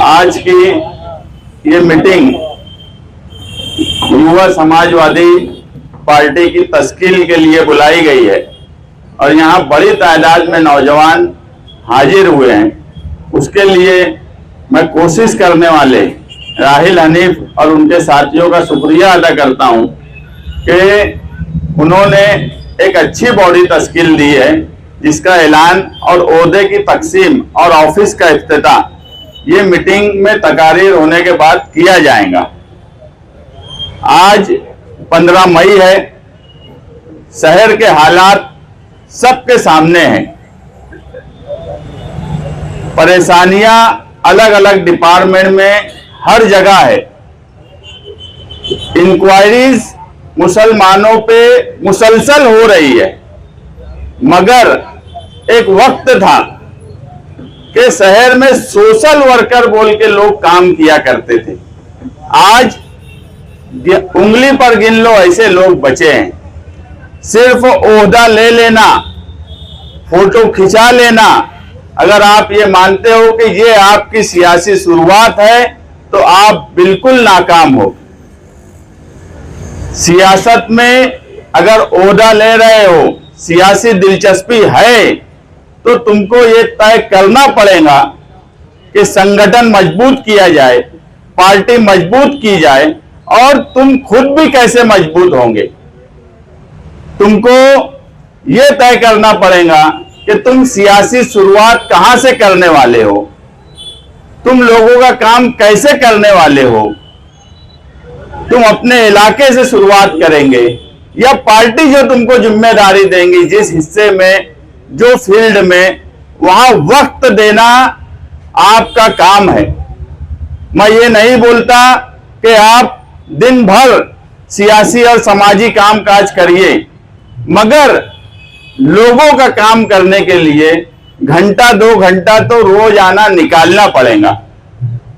आज की ये मीटिंग युवा समाजवादी पार्टी की तश्कील के लिए बुलाई गई है और यहाँ बड़ी तादाद में नौजवान हाजिर हुए हैं। उसके लिए मैं कोशिश करने वाले राहिल हनीफ और उनके साथियों का शुक्रिया अदा करता हूँ कि उन्होंने एक अच्छी बॉडी तश्कील दी है, जिसका ऐलान और ओहदे की तकसीम और ऑफिस का इफ्तिताह ये मीटिंग में तकारीर होने के बाद किया जाएगा। आज 15 मई है। शहर के हालात सबके सामने हैं। परेशानियां अलग अलग डिपार्टमेंट में हर जगह है। इंक्वायरीज मुसलमानों पे मुसलसल हो रही है, मगर एक वक्त था कि शहर में सोशल वर्कर बोल के लोग काम किया करते थे। आज उंगली पर गिन लो ऐसे लोग बचे हैं। सिर्फ ओहदा ले लेना, फोटो खिंचा लेना, अगर आप ये मानते हो कि ये आपकी सियासी शुरुआत है तो आप बिल्कुल नाकाम हो। सियासत में अगर ओहदा ले रहे हो, सियासी दिलचस्पी है, तो तुमको ये तय करना पड़ेगा कि संगठन मजबूत किया जाए, पार्टी मजबूत की जाए, और तुम खुद भी कैसे मजबूत होंगे। तुमको ये तय करना पड़ेगा कि तुम सियासी शुरुआत कहां से करने वाले हो, तुम लोगों का काम कैसे करने वाले हो। तुम अपने इलाके से शुरुआत करेंगे या पार्टी जो तुमको जिम्मेदारी देंगी, जिस हिस्से में, जो फील्ड में, वहां वक्त देना आपका काम है। मैं ये नहीं बोलता कि आप दिन भर सियासी और समाजी कामकाज करिए, मगर लोगों का काम करने के लिए घंटा 2 घंटा तो रोजाना निकालना पड़ेगा।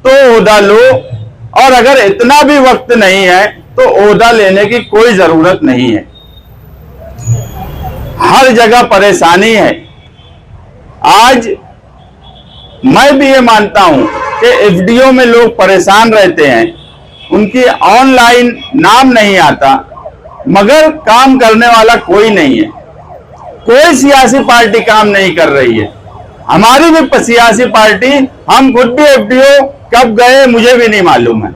तो ओहदा लो, और अगर इतना भी वक्त नहीं है तो ओहदा लेने की कोई जरूरत नहीं है। हर जगह परेशानी है। आज मैं भी ये मानता हूं कि एफडीओ में लोग परेशान रहते हैं, उनकी ऑनलाइन नाम नहीं आता, मगर काम करने वाला कोई नहीं है। कोई सियासी पार्टी काम नहीं कर रही है। हमारी भी सियासी पार्टी, हम खुद भी एफडीओ कब गए मुझे भी नहीं मालूम है।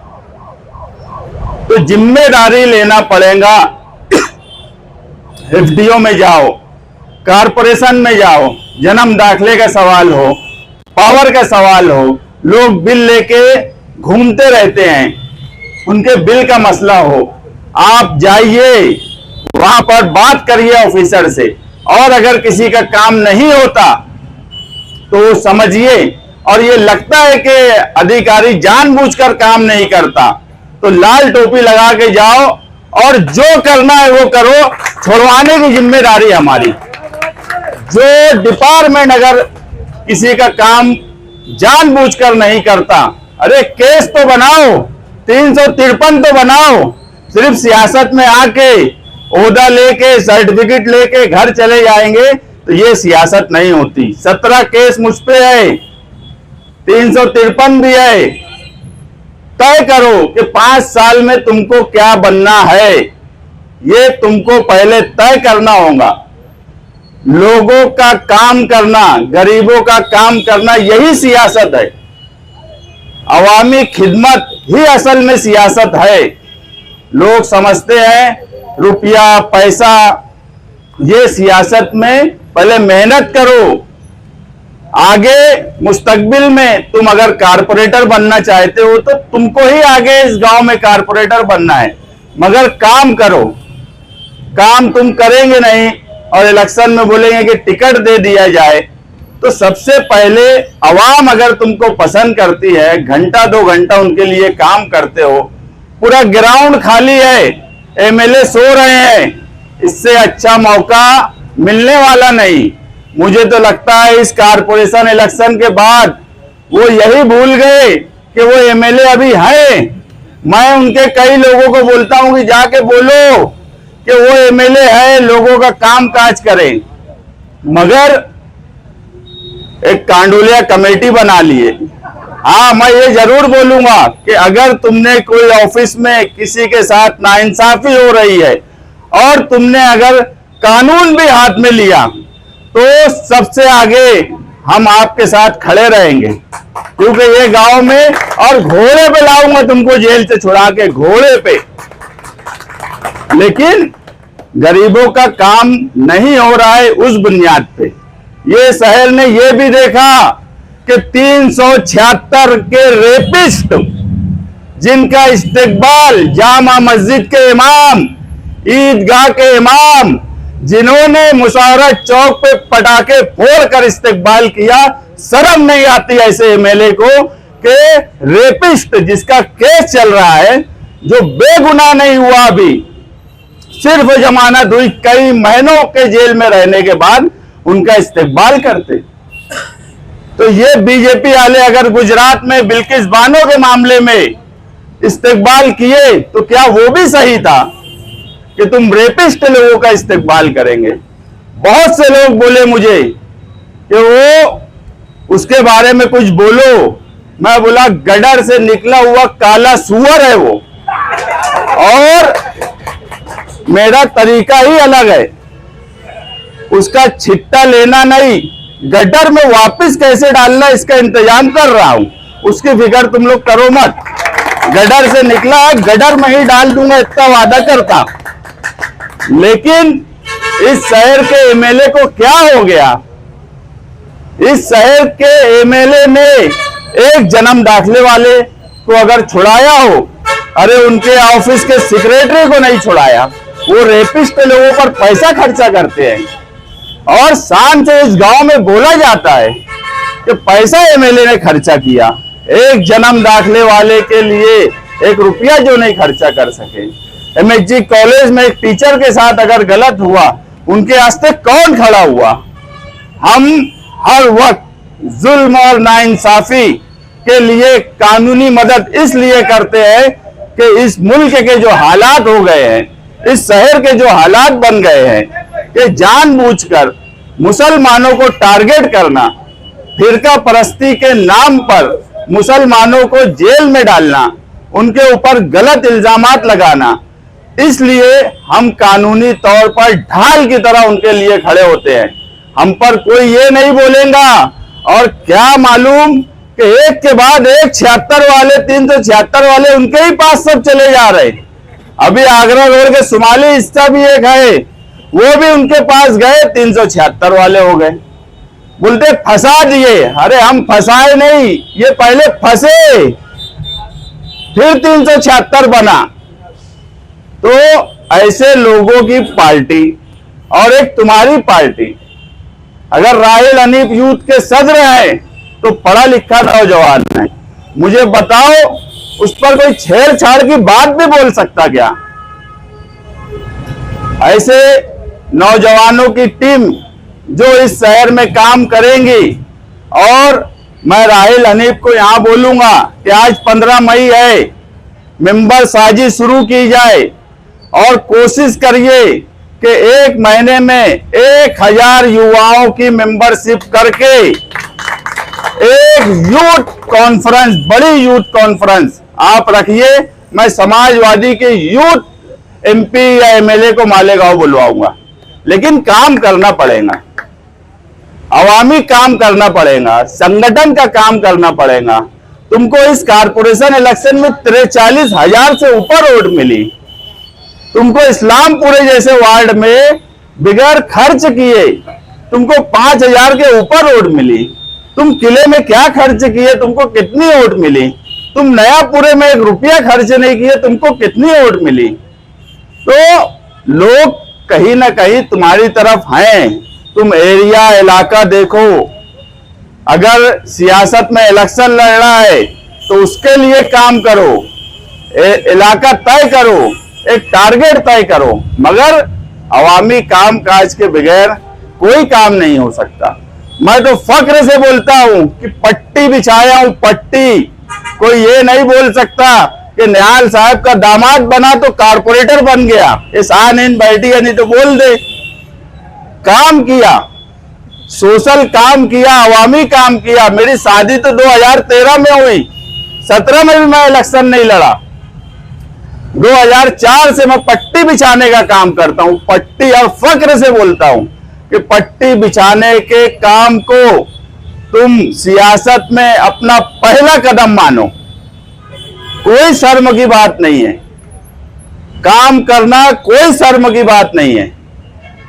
तो जिम्मेदारी लेना पड़ेगा। एफडीओ में जाओ, कारपोरेशन में जाओ, जन्म दाखिले का सवाल हो, पावर का सवाल हो, लोग बिल लेके घूमते रहते हैं, उनके बिल का मसला हो, आप जाइए वहां पर बात करिए ऑफिसर से, और अगर किसी का काम नहीं होता तो समझिए, और ये लगता है कि अधिकारी जानबूझकर काम नहीं करता, तो लाल टोपी लगा के जाओ और जो करना है वो करो। छुड़वाने की जिम्मेदारी हमारी। जो डिपार्टमेंट अगर किसी का काम जानबूझकर नहीं करता, अरे केस तो बनाओ, 353 तो बनाओ। सिर्फ सियासत में आके ओहदा लेके, सर्टिफिकेट लेके घर चले जाएंगे तो ये सियासत नहीं होती। 17 केस मुझ पे है, 353 भी है। तय करो कि 5 साल में तुमको क्या बनना है, ये तुमको पहले तय करना होगा। लोगों का काम करना, गरीबों का काम करना, यही सियासत है। अवामी खिदमत ही असल में सियासत है। लोग समझते हैं रुपया पैसा, ये सियासत में पहले मेहनत करो। आगे मुस्तकबिल में तुम अगर कारपोरेटर बनना चाहते हो तो तुमको ही आगे इस गांव में कारपोरेटर बनना है, मगर काम करो। काम तुम करेंगे नहीं और इलेक्शन में बोलेंगे कि टिकट दे दिया जाए, तो सबसे पहले अवाम अगर तुमको पसंद करती है, घंटा 2 घंटा उनके लिए काम करते हो, पूरा ग्राउंड खाली है, एमएलए सो रहे हैं, इससे अच्छा मौका मिलने वाला नहीं। मुझे तो लगता है इस कारपोरेशन इलेक्शन के बाद वो यही भूल गए कि वो एमएलए अभी है। मैं उनके कई लोगों को बोलता हूं कि जाके बोलो कि वो एमएलए है, लोगों का काम काज करें, मगर एक कांडोलिया कमेटी बना लिए हाँ, मैं ये जरूर बोलूंगा कि अगर तुमने कोई ऑफिस में किसी के साथ नाइंसाफी हो रही है और तुमने अगर कानून भी हाथ में लिया तो सबसे आगे हम आपके साथ खड़े रहेंगे, क्योंकि ये गांव में और घोड़े पे लाऊंगा तुमको जेल से छुड़ा के, घोड़े पे। लेकिन गरीबों का काम नहीं हो रहा है उस बुनियाद पे। ये शहर ने ये भी देखा कि 376 के रेपिस्ट जिनका इस्तेकबाल जामा मस्जिद के इमाम, ईदगाह के इमाम, जिन्होंने मुशावरत चौक पे पटाखे फोड़कर इस्तेकबाल किया, शर्म नहीं आती ऐसे एमएलए को कि रेपिस्ट जिसका केस चल रहा है, जो बेगुनाह नहीं हुआ, भी सिर्फ जमानत हुई, कई महीनों के जेल में रहने के बाद उनका इस्तेकबाल करते। तो ये बीजेपी वाले अगर गुजरात में बिल्किस बानो के मामले में इस्तेकबाल किए तो क्या वो भी सही था कि तुम रेपिस्ट लोगों का इस्तेकबाल करेंगे? बहुत से लोग बोले मुझे कि वो उसके बारे में कुछ बोलो। मैं बोला गडर से निकला हुआ काला सुअर है वो, और मेरा तरीका ही अलग है। उसका छिट्टा लेना नहीं, गटर में वापस कैसे डालना इसका इंतजाम कर रहा हूं, उसकी फिक्र तुम लोग करो मत। गडर से निकला है, गडर में ही डाल दूंगा, इतना वादा करता। लेकिन इस शहर के एमएलए को क्या हो गया? इस शहर के एमएलए ने एक जन्म दाखिले वाले को अगर छुड़ाया हो, अरे उनके ऑफिस के सेक्रेटरी को नहीं छुड़ाया। वो रेपिस्ट लोगों पर पैसा खर्चा करते हैं और शान से इस गांव में बोला जाता है कि पैसा एमएलए ने खर्चा किया। एक जन्म दाखिले वाले के लिए 1 रुपया जो नहीं खर्चा कर सके। एमएचजी कॉलेज में एक टीचर के साथ अगर गलत हुआ, उनके वास्ते कौन खड़ा हुआ? हम हर वक्त जुल्म और नाइंसाफी के लिए कानूनी मदद इसलिए करते हैं कि इस मुल्क के जो हालात हो गए हैं, इस शहर के जो हालात बन गए हैं कि जानबूझकर मुसलमानों को टारगेट करना, फिरका परस्ती के नाम पर मुसलमानों को जेल में डालना, उनके ऊपर गलत इल्जामात लगाना, इसलिए हम कानूनी तौर पर ढाल की तरह उनके लिए खड़े होते हैं। हम पर कोई ये नहीं बोलेगा। और क्या मालूम कि एक के बाद एक 76 वाले, 376 वाले उनके ही पास सब चले जा रहे। अभी आगरा रोड के सुमाली हिस्सा भी एक है, वो भी उनके पास गए, 376 वाले हो गए। बोलते फंसा दिए। अरे हम फंसाए नहीं, ये पहले फंसे फिर 376 बना। तो ऐसे लोगों की पार्टी और एक तुम्हारी पार्टी, अगर राहिल हनीफ यूथ के सदर हैं तो पढ़ा लिखा नौजवान है, मुझे बताओ उस पर कोई छेड़छाड़ की बात भी बोल सकता क्या? ऐसे नौजवानों की टीम जो इस शहर में काम करेंगी। और मैं राहिल हनीफ को यहां बोलूंगा कि आज 15 मई है, मेंबर साजी शुरू की जाए और कोशिश करिए कि 1 महीने में 1000 युवाओं की मेंबरशिप करके एक यूथ कॉन्फ्रेंस, बड़ी यूथ कॉन्फ्रेंस आप रखिए। मैं समाजवादी के यूथ एमपी या एमएलए को मालेगांव बुलवाऊंगा, लेकिन काम करना पड़ेगा, अवामी काम करना पड़ेगा, संगठन का काम करना पड़ेगा। तुमको इस कारपोरेशन इलेक्शन में 43,000 से ऊपर वोट मिली। तुमको इस्लामपुरे जैसे वार्ड में बिगैर खर्च किए तुमको 5,000 के ऊपर वोट मिली। तुम किले में क्या खर्च किए, तुमको कितनी वोट मिली? तुम नयापुरे में 1 रुपया खर्च नहीं किए, तुमको कितनी वोट मिली? तो लोग कहीं ना कहीं तुम्हारी तरफ हैं। तुम एरिया इलाका देखो। अगर सियासत में इलेक्शन लड़ रहा है तो उसके लिए काम करो, इलाका तय करो, एक टारगेट तय करो। मगर अवामी काम काज के बगैर कोई काम नहीं हो सकता। मैं तो फक्र से बोलता हूं कि पट्टी बिछाया हूं, पट्टी। कोई ये नहीं बोल सकता कि निहाल साहब का दामाद बना तो कारपोरेटर बन गया। इस आन इन बैठी है, नहीं तो बोल दे। काम किया, सोशल काम किया, अवामी काम किया। मेरी शादी तो 2013 में हुई, 17 में भी मैं इलेक्शन नहीं लड़ा। 2004 से मैं पट्टी बिछाने का काम करता हूं। पट्टी, और फक्र से बोलता हूं कि पट्टी बिछाने के काम को तुम सियासत में अपना पहला कदम मानो। कोई शर्म की बात नहीं है, काम करना कोई शर्म की बात नहीं है।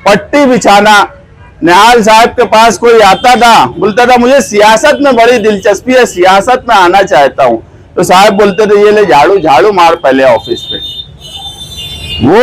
पट्टी बिछाना, निहाल साहब के पास कोई आता था, बोलता था मुझे सियासत में बड़ी दिलचस्पी है, सियासत में आना चाहता हूं, तो साहब बोलते थे ये ले झाड़ू झाड़ू मार पहले ऑफिस पे। वो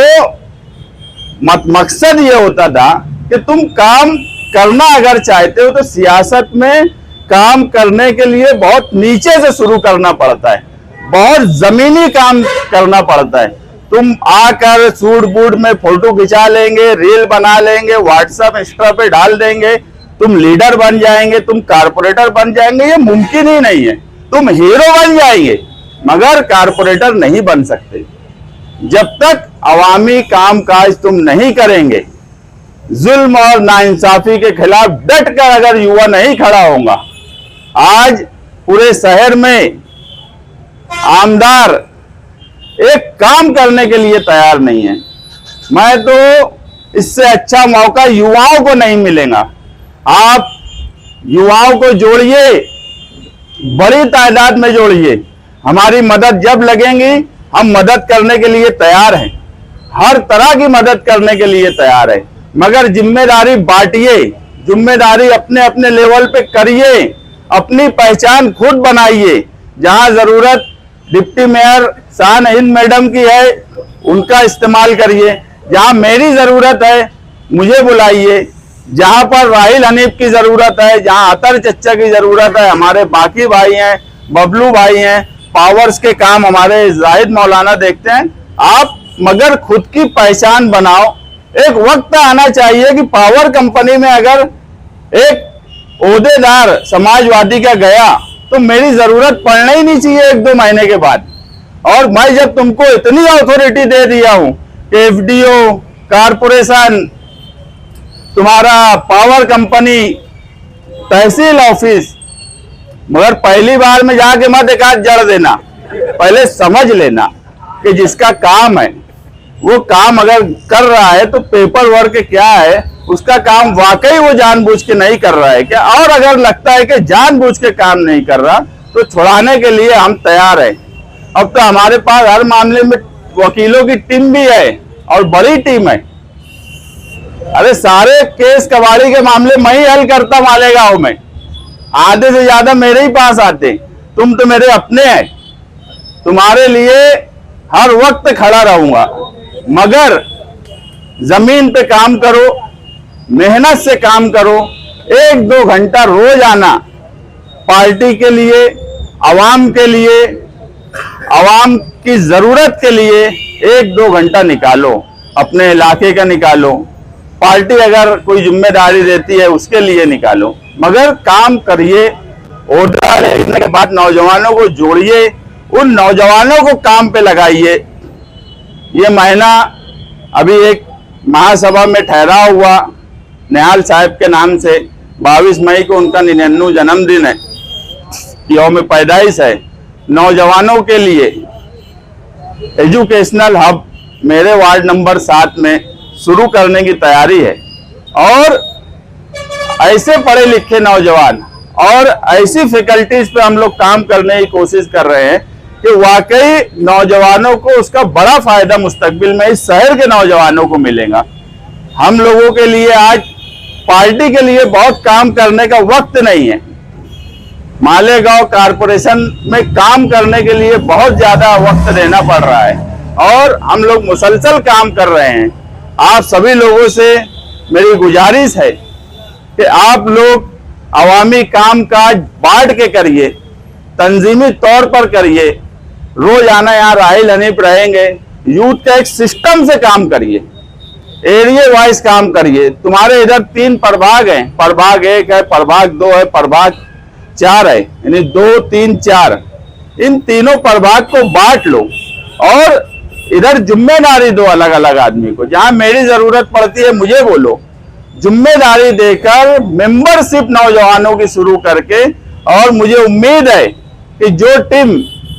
मकसद ये होता था कि तुम काम करना अगर चाहते हो तो सियासत में काम करने के लिए बहुत नीचे से शुरू करना पड़ता है, बहुत जमीनी काम करना पड़ता है। तुम आकर सूट बूट में फोटो खिंचा लेंगे, रील बना लेंगे, व्हाट्सएप इंस्टा पे डाल देंगे, तुम लीडर बन जाएंगे, तुम कारपोरेटर बन जाएंगे, ये मुमकिन ही नहीं है। तुम हीरो बन जाएंगे मगर कारपोरेटर नहीं बन सकते। जब तक अवामी काम काज तुम नहीं करेंगे, जुल्म और नाइंसाफी के खिलाफ डट कर अगर युवा नहीं खड़ा होगा, आज पूरे शहर में आमदार एक काम करने के लिए तैयार नहीं है। मैं तो इससे अच्छा मौका युवाओं को नहीं मिलेगा। आप युवाओं को जोड़िए, बड़ी तादाद में जोड़िए। हमारी मदद जब लगेगी, हम मदद करने के लिए तैयार हैं, हर तरह की मदद करने के लिए तैयार है। मगर जिम्मेदारी बांटिए, जिम्मेदारी अपने अपने लेवल पे करिए, अपनी पहचान खुद बनाइए। जहां जरूरत डिप्टी मेयर शान हिंद मैडम की है, उनका इस्तेमाल करिए। जहां मेरी जरूरत है मुझे बुलाइए। जहां पर राहिल हनीफ की जरूरत है, जहां अतर चच्चा की जरूरत है, हमारे बाकी भाई हैं, बबलू भाई हैं, पावर्स के काम हमारे जाहिद मौलाना देखते हैं। आप मगर खुद की पहचान बनाओ। एक वक्त आना चाहिए कि पावर कंपनी में अगर एक ओहदेदार समाजवादी का गया तो मेरी जरूरत पड़ना ही नहीं चाहिए 1-2 महीने के बाद। और मैं जब तुमको इतनी अथॉरिटी दे दिया हूं कि एफडीओ, कारपोरेशन, तुम्हारा पावर कंपनी, तहसील ऑफिस, मगर पहली बार में जाके मत एक हाथ जड़ देना, पहले समझ लेना कि जिसका काम है वो काम अगर कर रहा है तो पेपर वर्क क्या है, उसका काम वाकई वो जानबूझ के नहीं कर रहा है क्या। और अगर लगता है कि जानबूझ के काम नहीं कर रहा तो छुड़ाने के लिए हम तैयार हैं। अब तो हमारे पास हर मामले में वकीलों की टीम भी है और बड़ी टीम है। अरे सारे केस कबाड़ी के मामले मैं ही हल करता मालेगांव में, आधे से ज्यादा मेरे ही पास आते। तुम तो मेरे अपने हैं, तुम्हारे लिए हर वक्त खड़ा रहूंगा। मगर जमीन पे काम करो, मेहनत से काम करो। 1-2 घंटा रोज आना, पार्टी के लिए, आवाम के लिए, आवाम की जरूरत के लिए 1-2 घंटा निकालो, अपने इलाके का निकालो। पार्टी अगर कोई जिम्मेदारी देती है उसके लिए निकालो, मगर काम करिए। ओहदा लेने के बाद नौजवानों को जोड़िए, उन नौजवानों को काम पे लगाइए। ये महीना अभी एक महासभा में ठहरा हुआ निहाल साहब के नाम से, 22 मई को उनका 99 जन्मदिन है, यौम पैदाइश है। नौजवानों के लिए एजुकेशनल हब मेरे वार्ड नंबर 7 में शुरू करने की तैयारी है। और ऐसे पढ़े लिखे नौजवान और ऐसी फैकल्टीज पे हम लोग काम करने की कोशिश कर रहे हैं कि वाकई नौजवानों को उसका बड़ा फायदा मुस्तकबिल में इस शहर के नौजवानों को मिलेगा। हम लोगों के लिए आज पार्टी के लिए बहुत काम करने का वक्त नहीं है। मालेगांव कारपोरेशन में काम करने के लिए बहुत ज्यादा वक्त देना पड़ रहा है और हम लोग मुसलसल काम कर रहे हैं। आप सभी लोगों से मेरी गुजारिश है कि आप लोग अवामी काम काज बांट के करिए, तंजीमी तौर पर करिए। रोज आना, यहाँ राहिल हनीफ रहेंगे, यूथ का एक सिस्टम से काम करिए, एरिया वाइज काम करिए। तुम्हारे इधर 3 प्रभाग हैं, प्रभाग 1 है, प्रभाग 2 है, प्रभाग 4 है, यानी 2, 3, 4। इन तीनों प्रभाग को बांट लो और इधर जिम्मेदारी दो अलग अलग आदमी को। जहां मेरी जरूरत पड़ती है मुझे बोलो, जिम्मेदारी देकर मेंबरशिप नौजवानों की शुरू करके, और मुझे उम्मीद है कि जो टीम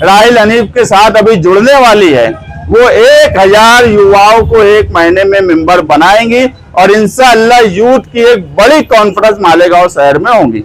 राहिल हनीफ के साथ अभी जुड़ने वाली है वो 1000 युवाओं को 1 महीने में मेंबर बनाएंगी और इंशाअल्लाह यूथ की एक बड़ी कॉन्फ्रेंस मालेगांव शहर में होगी।